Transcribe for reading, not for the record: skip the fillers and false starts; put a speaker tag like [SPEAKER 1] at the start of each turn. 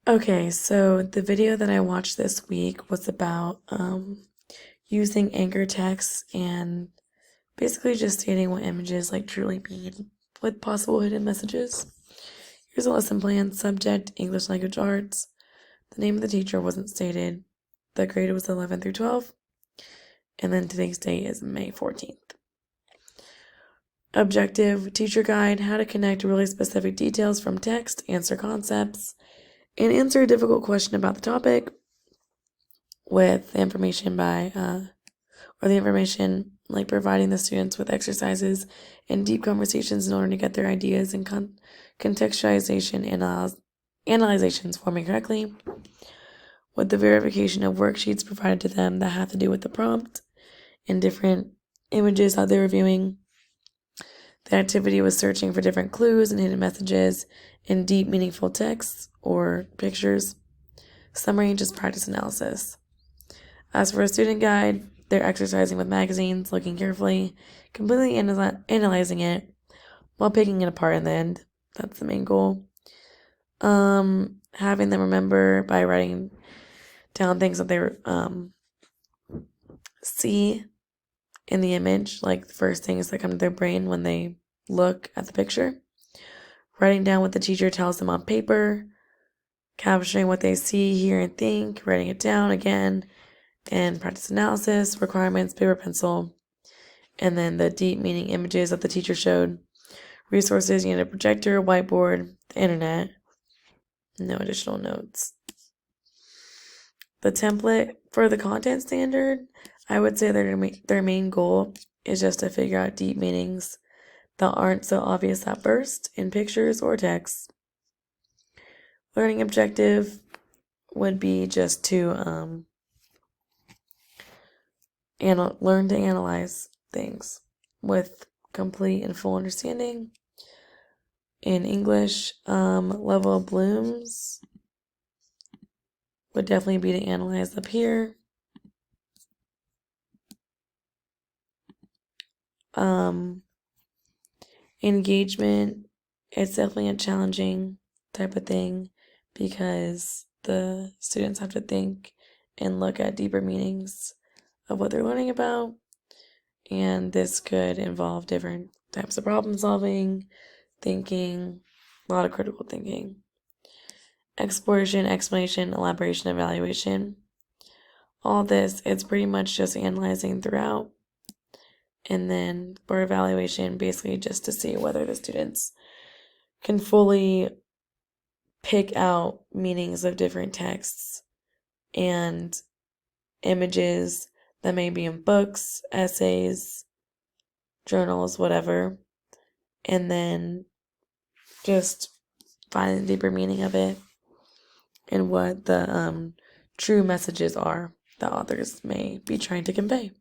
[SPEAKER 1] Okay, so the video that I watched this week was about using anchor text and basically just stating what images truly mean with possible hidden messages. Here's a lesson plan: subject, English language arts. The name of the teacher wasn't stated. The grade was 11 through 12. And then today's date is May 14th. Objective, teacher guide, how to connect really specific details from text, answer concepts, and answer a difficult question about the topic with the information providing the students with exercises and deep conversations in order to get their ideas and contextualization analyzations forming correctly, with the verification of worksheets provided to them that have to do with the prompt and different images that they were viewing. The activity was searching for different clues and hidden messages in deep, meaningful texts or pictures. Summary, just practice analysis. As for a student guide, they're exercising with magazines, looking carefully, completely analyzing it while picking it apart in the end. That's the main goal. Having them remember by writing down things that they see in the image, like the first things that come to their brain when they look at the picture. Writing down what the teacher tells them on paper, capturing what they see, hear, and think, writing it down again, and practice analysis, requirements, paper, pencil, and then the deep meaning images that the teacher showed. Resources, you need a projector, whiteboard, the internet, no additional notes. The template for the content standard, I would say their main goal is just to figure out deep meanings that aren't so obvious at first in pictures or text. Learning objective would be just to learn to analyze things with complete and full understanding. In English, level of blooms would definitely be to analyze up here. Engagement, it's definitely a challenging type of thing because the students have to think and look at deeper meanings of what they're learning about, and this could involve different types of problem solving, thinking, a lot of critical thinking. Exploration, explanation, elaboration, evaluation. All this, it's pretty much just analyzing throughout. And then for evaluation, basically just to see whether the students can fully pick out meanings of different texts and images that may be in books, essays, journals, whatever, and then just find the deeper meaning of it and what the true messages are that authors may be trying to convey.